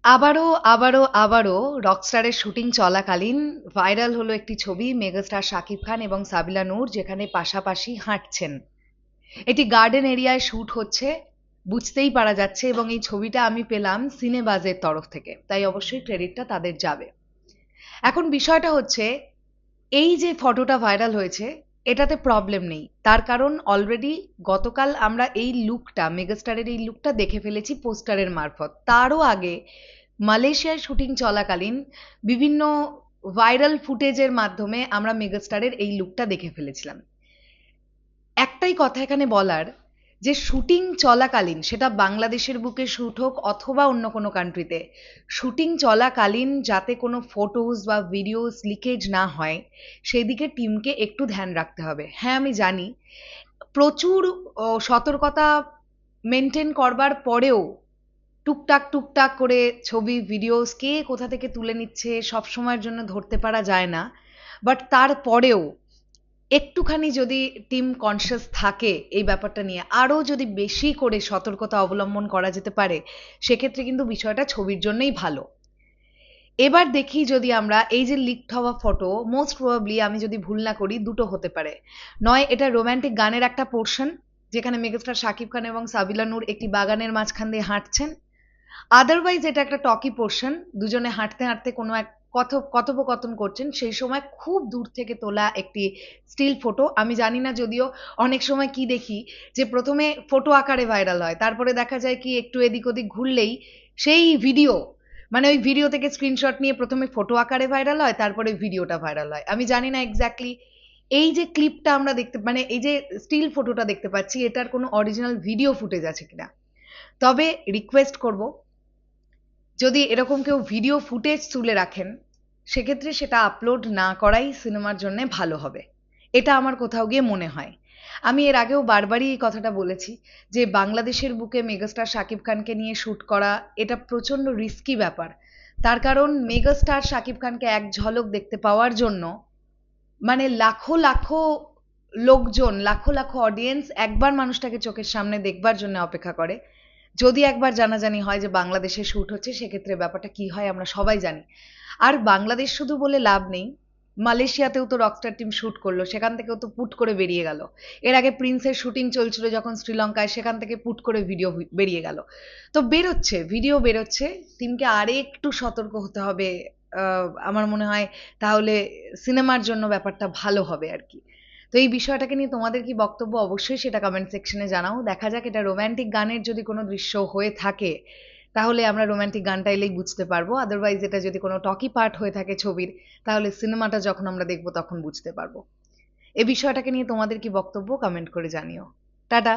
আবারও আবারও আবারও রকস্টারের শুটিং চলাকালীন ভাইরাল হলো একটি ছবি মেগাস্টার শাকিব খান এবং সাবিলা নূর যেখানে পাশাপাশি হাঁটছেন। এটি গার্ডেন এরিয়ায় শুট হচ্ছে, বুঝতেই পারা যাচ্ছে, এবং এই ছবিটা আমি পেলাম সিনেবাজের তরফ থেকে, তাই অবশ্যই ক্রেডিটটা তাদের যাবে। এখন বিষয়টা হচ্ছে, এই যে ফটোটা ভাইরাল হয়েছে এটাতে প্রবলেম নেই, তার কারণ অলরেডি গতকাল আমরা এই লুকটা, মেগাস্টারের এই লুকটা দেখে ফেলেছি পোস্টারের মারফত। তারও আগে মালয়েশিয়ায় শুটিং চলাকালীন বিভিন্ন ভাইরাল ফুটেজের মাধ্যমে আমরা মেগাস্টারের এই লুকটা দেখে ফেলেছিলাম। একটাই কথা এখানে বলার, যে শুটিং চলাকালীন, সেটা বাংলাদেশের বুকে শুট হোক অথবা অন্য কোনো কান্ট্রিতে, শুটিং চলাকালীন যাতে কোনো ফটোজ বা ভিডিওস লিকেজ না হয় সেদিকে টিমকে একটু ধ্যান রাখতে হবে। হ্যাঁ, আমি জানি প্রচুর সতর্কতা মেনটেন করবার পরেও টুকটাক টুকটাক করে ছবি ভিডিওস কে কোথা থেকে তুলে নিচ্ছে সব সময়ের জন্য ধরতে পারা যায় না। বাট তারপরেও একটুখানি যদি টিম কনসিয়াস থাকে এই ব্যাপারটা নিয়ে, আরও যদি বেশি করে সতর্কতা অবলম্বন করা যেতে পারে, সেক্ষেত্রে কিন্তু বিষয়টা ছবির জন্যই ভালো। এবার দেখি যদি আমরা এই যে লিকড হওয়া ফটো, মোস্ট প্রবাবলি আমি যদি ভুল না করি দুটো হতে পারে। নয় এটা রোম্যান্টিক গানের একটা পোর্শন যেখানে মেগাস্টার শাকিব খান এবং সাবিলা নূর একটি বাগানের মাঝখান দিয়ে হাঁটছেন, আদারওয়াইজ এটা একটা টকি পোর্শন, দুজনে হাঁটতে হাঁটতে কোনো এক কথোপকথন করছেন, সেই সময় খুব দূর থেকে তোলা একটি স্টিল ফটো। আমি জানি না, যদিও অনেক সময় কি দেখি যে প্রথমে ফটো আকারে ভাইরাল হয়, তারপরে দেখা যায় কি একটু এদিক ওদিক ঘুরলেই সেই ভিডিও, মানে ওই ভিডিও থেকে স্ক্রিনশট নিয়ে প্রথমে ফটো আকারে ভাইরাল হয়, তারপরে ভিডিওটা ভাইরাল হয়। আমি জানি না এক্স্যাক্টলি এই যে ক্লিপটা আমরা দেখতে, মানে এই যে স্টিল ফটোটা দেখতে পাচ্ছি, এটার কোনো অরিজিনাল ভিডিও ফুটেজ আছে কিনা। তবে রিকোয়েস্ট করব, যদি এরকম কেউ ভিডিও ফুটেজ তুলে রাখেন সেক্ষেত্রে সেটা আপলোড না করাই সিনেমার জন্য ভালো হবে, এটা আমার কোথাও গিয়ে মনে হয়। আমি এর আগেও বারবারই এই কথাটা বলেছি যে বাংলাদেশের বুকে মেগাস্টার শাকিব খানকে নিয়ে শ্যুট করা এটা প্রচণ্ড রিস্কি ব্যাপার। তার কারণ মেগাস্টার শাকিব খানকে এক ঝলক দেখতে পাওয়ার জন্য মানে লাখো লাখো লোকজন, লাখো লাখো অডিয়েন্স একবার মানুষটাকে চোখের সামনে দেখবার জন্য অপেক্ষা করে। যদি একবার জানাজানি হয় যে বাংলাদেশে শ্যুট হচ্ছে সেক্ষেত্রে ব্যাপারটা কি হয় আমরা সবাই জানি। আর বাংলাদেশ শুধু বলে লাভ নেই, মালয়েশিয়াতেও তো রকস্টার টিম শ্যুট করলো, সেখান থেকেও তো পুট করে বেরিয়ে গেল। এর আগে প্রিন্সের শুটিং চলছিল যখন শ্রীলঙ্কায়, সেখান থেকে পুট করে ভিডিও বেরিয়ে গেল। তো বেরোচ্ছে, ভিডিও বেরোচ্ছে, টিমকে আরে একটু সতর্ক হতে হবে। আমার মনে হয় তাহলে সিনেমার জন্য ব্যাপারটা ভালো হবে আর কি। তো এই বিষয়টাকে নিয়ে তোমাদের কি বক্তব্য অবশ্যই সেটা কমেন্ট সেকশনে জানাও। দেখা যাক, এটা রোম্যান্টিক গানের যদি কোনো দৃশ্য হয়ে থাকে তাহলে আমরা রোম্যান্টিক গানটা এলেই বুঝতে পারবো, আদারওয়াইজ এটা যদি কোনো টকি পার্ট হয়ে থাকে ছবির তাহলে সিনেমাটা যখন আমরা দেখবো তখন বুঝতে পারবো। এই বিষয়টাকে নিয়ে তোমাদের কি বক্তব্য কমেন্ট করে জানিও। টাটা।